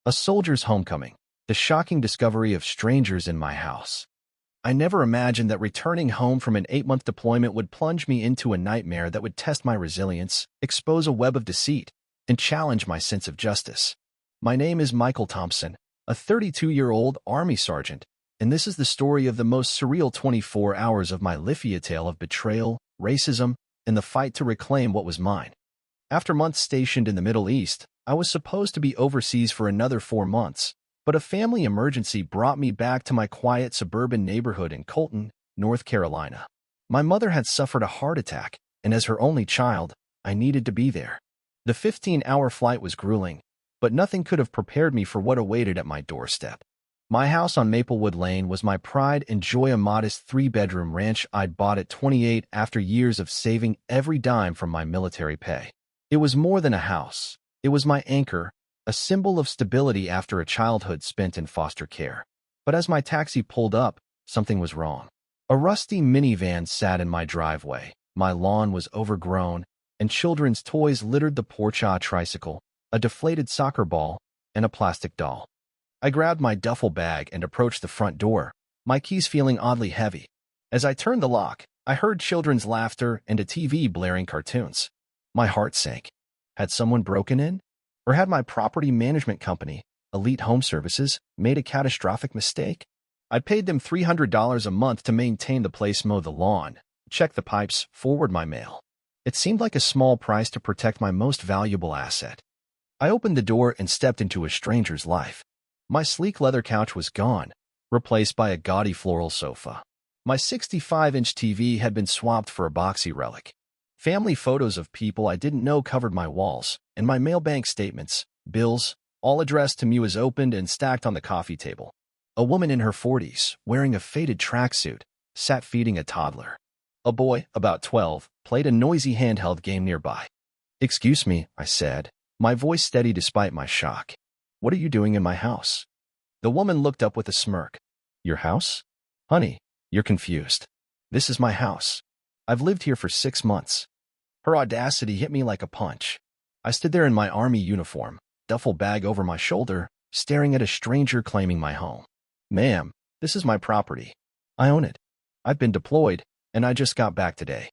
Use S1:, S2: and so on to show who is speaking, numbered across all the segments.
S1: A soldier's homecoming. The shocking discovery of strangers in my house. I never imagined that returning home from an 8-month deployment would plunge me into a nightmare that would test my resilience, expose a web of deceit, and challenge my sense of justice. My name is Michael Thompson, a 32-year-old Army sergeant, and this is the story of the most surreal 24 hours of my life, a tale of betrayal, racism, and the fight to reclaim what was mine. After months stationed in the Middle East, I was supposed to be overseas for another 4 months, but a family emergency brought me back to my quiet suburban neighborhood in Colton, North Carolina. My mother had suffered a heart attack, and as her only child, I needed to be there. The 15-hour flight was grueling, but nothing could have prepared me for what awaited at my doorstep. My house on Maplewood Lane was my pride and joy, a modest 3-bedroom ranch I'd bought at 28 after years of saving every dime from my military pay. It was more than a house. It was my anchor, a symbol of stability after a childhood spent in foster care. But as my taxi pulled up, something was wrong. A rusty minivan sat in my driveway, my lawn was overgrown, and children's toys littered the porch: a tricycle, a deflated soccer ball, and a plastic doll. I grabbed my duffel bag and approached the front door, my keys feeling oddly heavy. As I turned the lock, I heard children's laughter and a TV blaring cartoons. My heart sank. Had someone broken in? Or had my property management company, Elite Home Services, made a catastrophic mistake? I'd paid them $300 a month to maintain the place, mow the lawn, check the pipes, forward my mail. It seemed like a small price to protect my most valuable asset. I opened the door and stepped into a stranger's life. My sleek leather couch was gone, replaced by a gaudy floral sofa. My 65-inch TV had been swapped for a boxy relic. Family photos of people I didn't know covered my walls, and my mailbank statements, bills, all addressed to me, was opened and stacked on the coffee table. A woman in her 40s, wearing a faded tracksuit, sat feeding a toddler. A boy, about 12, played a noisy handheld game nearby. "Excuse me," I said, my voice steady despite my shock. "What are you doing in my house?" The woman looked up with a smirk. "Your house? Honey, you're confused. This is my house. I've lived here for 6 months." Her audacity hit me like a punch. I stood there in my Army uniform, duffel bag over my shoulder, staring at a stranger claiming my home. "Ma'am, this is my property. I own it. I've been deployed, and I just got back today."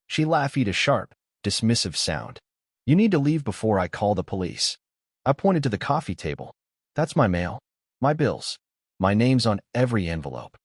S1: She laughed, a sharp, dismissive sound. "You need to leave before I call the police." I pointed to the coffee table. "That's my mail, my bills. My name's on every envelope."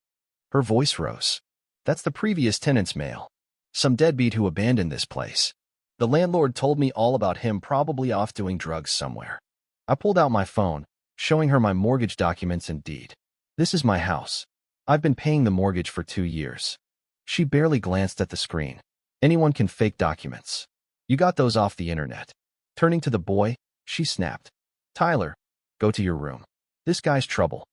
S1: Her voice rose. "That's the previous tenant's mail. Some deadbeat who abandoned this place. The landlord told me all about him, probably off doing drugs somewhere." I pulled out my phone, showing her my mortgage documents and deed. "This is my house. I've been paying the mortgage for 2 years." She barely glanced at the screen. "Anyone can fake documents. You got those off the internet." Turning to the boy, she snapped, "Tyler, go to your room. This guy's trouble."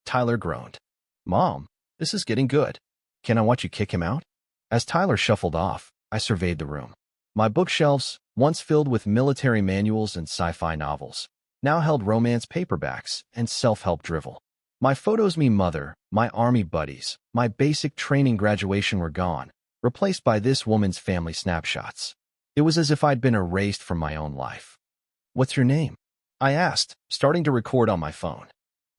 S1: Tyler groaned. "Mom, this is getting good. Can I watch you kick him out?" As Tyler shuffled off, I surveyed the room. My bookshelves, once filled with military manuals and sci-fi novels, now held romance paperbacks and self-help drivel. My photos, me mother, my Army buddies, my basic training graduation were gone, replaced by this woman's family snapshots. It was as if I'd been erased from my own life. "What's your name?" I asked, starting to record on my phone.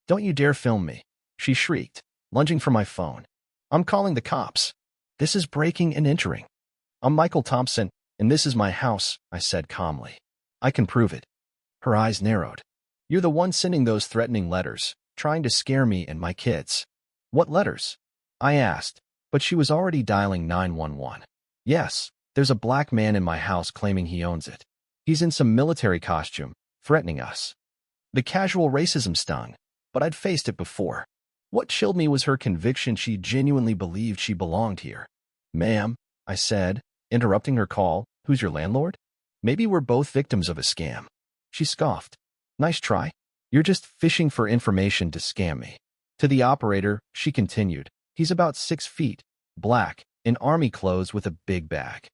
S1: "Don't you dare film me," she shrieked, lunging for my phone. "I'm calling the cops. This is breaking and entering." "I'm Michael Thompson, and this is my house," I said calmly. "I can prove it." Her eyes narrowed. "You're the one sending those threatening letters, trying to scare me and my kids." "What letters?" I asked, but she was already dialing 911. "Yes, there's a black man in my house claiming he owns it. He's in some military costume, threatening us." The casual racism stung, but I'd faced it before. What chilled me was her conviction she genuinely believed she belonged here. "Ma'am," I said, interrupting her call, "who's your landlord? Maybe we're both victims of a scam." She scoffed. "Nice try. You're just fishing for information to scam me." To the operator, she continued, "He's about 6 feet, black, in Army clothes with a big bag."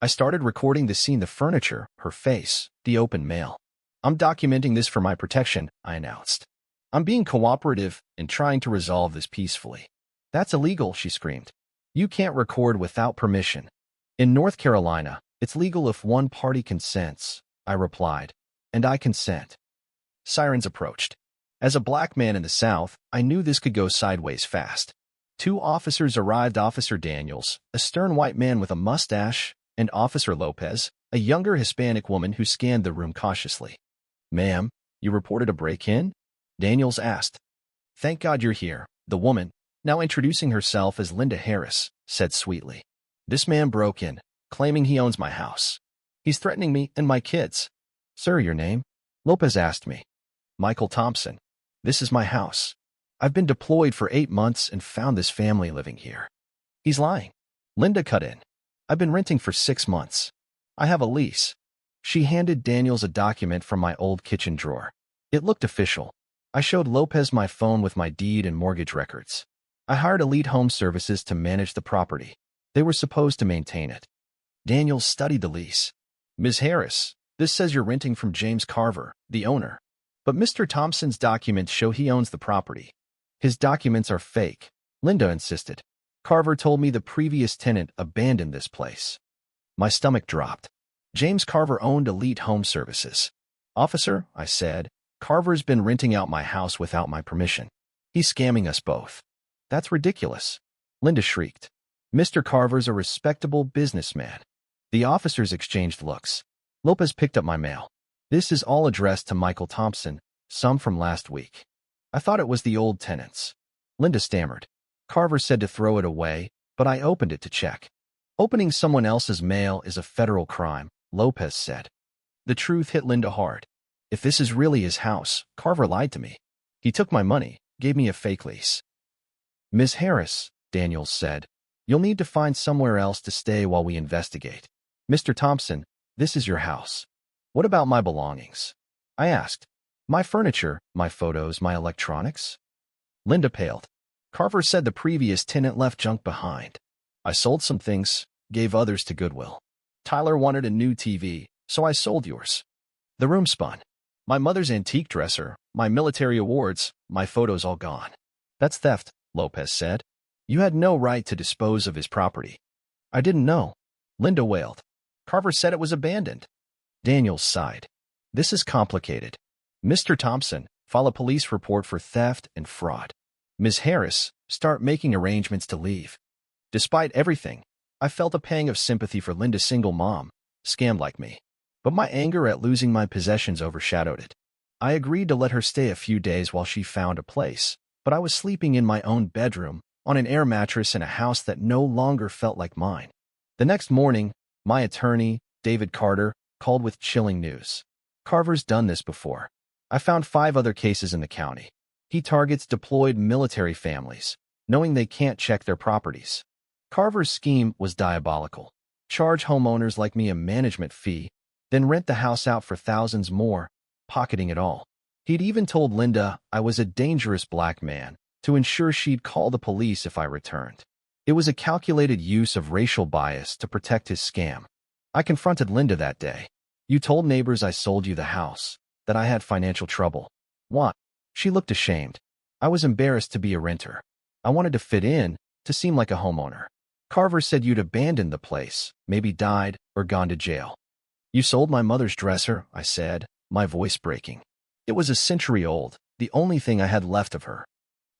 S1: I started recording the scene: the furniture, her face, the open mail. "I'm documenting this for my protection," I announced. "I'm being cooperative and trying to resolve this peacefully." "That's illegal," she screamed. "You can't record without permission." "In North Carolina, it's legal if one party consents," I replied, "and I consent." Sirens approached. As a black man in the South, I knew this could go sideways fast. Two officers arrived: Officer Daniels, a stern white man with a mustache, and Officer Lopez, a younger Hispanic woman who scanned the room cautiously. "Ma'am, you reported a break-in?" Daniels asked. "Thank God you're here," the woman, now introducing herself as Linda Harris, said sweetly. "This man broke in, claiming he owns my house. He's threatening me and my kids." "Sir, your name?" Lopez asked me. "Michael Thompson. This is my house. I've been deployed for 8 months and found this family living here." "He's lying." Linda cut in. "I've been renting for 6 months. I have a lease." She handed Daniels a document from my old kitchen drawer. It looked official. I showed Lopez my phone with my deed and mortgage records. I hired Elite Home Services to manage the property. They were supposed to maintain it. Daniels studied the lease. "Ms. Harris, this says you're renting from James Carver, the owner. But Mr. Thompson's documents show he owns the property." "His documents are fake," Linda insisted. "Carver told me the previous tenant abandoned this place." My stomach dropped. James Carver owned Elite Home Services. "Officer," I said, "Carver's been renting out my house without my permission. He's scamming us both." "That's ridiculous," Linda shrieked. "Mr. Carver's a respectable businessman." The officers exchanged looks. Lopez picked up my mail. "This is all addressed to Michael Thompson, some from last week." "I thought it was the old tenants." Linda stammered. "Carver said to throw it away, but I opened it to check." "Opening someone else's mail is a federal crime," Lopez said. The truth hit Linda hard. If this is really his house, Carver lied to me. He took my money, gave me a fake lease. "Ms. Harris," Daniels said, "you'll need to find somewhere else to stay while we investigate. Mr. Thompson, this is your house." "What about my belongings?" I asked. "My furniture, my photos, my electronics?" Linda paled. "Carver said the previous tenant left junk behind. I sold some things, gave others to Goodwill. Tyler wanted a new TV, so I sold yours." The room spun. My mother's antique dresser, my military awards, my photos all gone. "That's theft," Lopez said. "You had no right to dispose of his property." "I didn't know," Linda wailed. "Carver said it was abandoned." Daniels sighed. "This is complicated. Mr. Thompson, file a police report for theft and fraud. Ms. Harris, start making arrangements to leave." Despite everything, I felt a pang of sympathy for Linda's single mom, scammed like me. But my anger at losing my possessions overshadowed it. I agreed to let her stay a few days while she found a place, but I was sleeping in my own bedroom, on an air mattress in a house that no longer felt like mine. The next morning, my attorney, David Carter, called with chilling news. "Carver's done this before. I found 5 other cases in the county. He targets deployed military families, knowing they can't check their properties." Carver's scheme was diabolical. Charge homeowners like me a management fee, then rent the house out for thousands more, pocketing it all. He'd even told Linda I was a dangerous black man to ensure she'd call the police if I returned. It was a calculated use of racial bias to protect his scam. I confronted Linda that day. "You told neighbors I sold you the house, that I had financial trouble." "What?" She looked ashamed. "I was embarrassed to be a renter. I wanted to fit in, to seem like a homeowner. Carver said you'd abandoned the place, maybe died or gone to jail." "You sold my mother's dresser," I said, my voice breaking. It was a century old, the only thing I had left of her.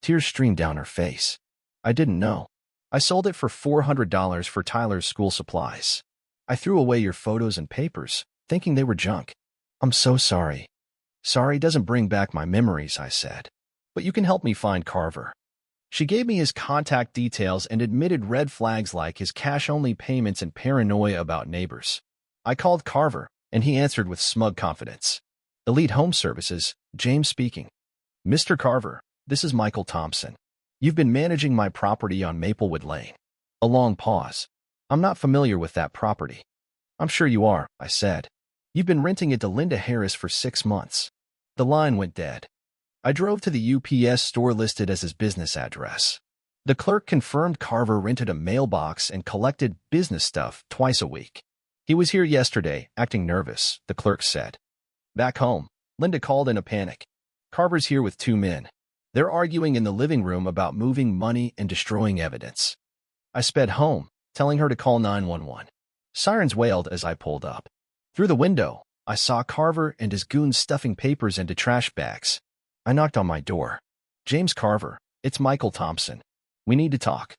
S1: Tears streamed down her face. "I didn't know. I sold it for $400 for Tyler's school supplies. I threw away your photos and papers, thinking they were junk." "I'm so sorry." "Sorry doesn't bring back my memories," I said. "But you can help me find Carver." She gave me his contact details and admitted red flags like his cash-only payments and paranoia about neighbors. I called Carver, and he answered with smug confidence. "Elite Home Services, James speaking." "Mr. Carver, this is Michael Thompson. You've been managing my property on Maplewood Lane." A long pause. "I'm not familiar with that property." "I'm sure you are," I said. "You've been renting it to Linda Harris for 6 months." The line went dead. I drove to the UPS store listed as his business address. The clerk confirmed Carver rented a mailbox and collected business stuff twice a week. "He was here yesterday, acting nervous," the clerk said. Back home, Linda called in a panic. "Carver's here with 2 men. They're arguing in the living room about moving money and destroying evidence." I sped home, telling her to call 911. Sirens wailed as I pulled up. Through the window, I saw Carver and his goons stuffing papers into trash bags. I knocked on my door. James Carver, it's Michael Thompson. We need to talk.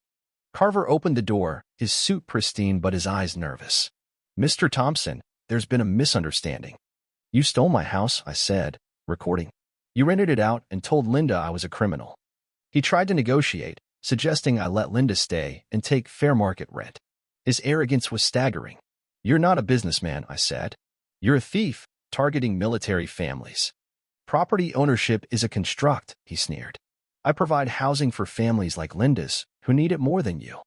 S1: Carver opened the door, his suit pristine but his eyes nervous. Mr. Thompson, there's been a misunderstanding. You stole my house, I said, recording. You rented it out and told Linda I was a criminal. He tried to negotiate, suggesting I let Linda stay and take fair market rent. His arrogance was staggering. You're not a businessman, I said. You're a thief, targeting military families. Property ownership is a construct, he sneered. I provide housing for families like Linda's, who need it more than you.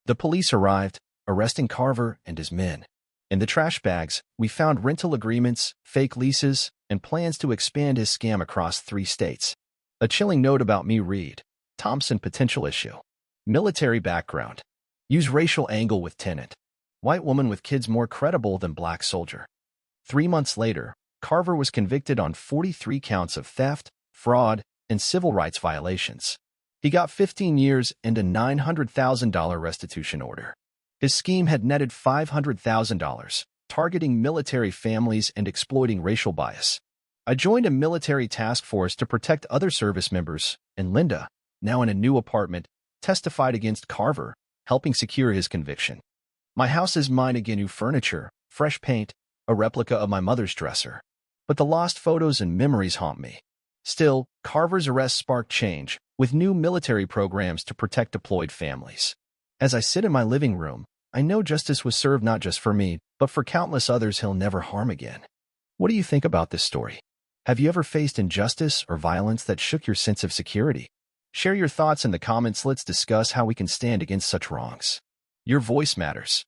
S1: The police arrived, arresting Carver and his men. In the trash bags, we found rental agreements, fake leases, and plans to expand his scam across 3 states. A chilling note about me read, Thompson potential issue. Military background. Use racial angle with tenant. White woman with kids more credible than black soldier. 3 months later, Carver was convicted on 43 counts of theft, fraud, and civil rights violations. He got 15 years and a $900,000 restitution order. His scheme had netted $500,000, targeting military families and exploiting racial bias. I joined a military task force to protect other service members, and Linda, now in a new apartment, testified against Carver, helping secure his conviction. My house is mine again, new furniture, fresh paint, a replica of my mother's dresser. But the lost photos and memories haunt me. Still, Carver's arrest sparked change, with new military programs to protect deployed families. As I sit in my living room, I know justice was served not just for me, but for countless others he'll never harm again. What do you think about this story? Have you ever faced injustice or violence that shook your sense of security? Share your thoughts in the comments. Let's discuss how we can stand against such wrongs. Your voice matters.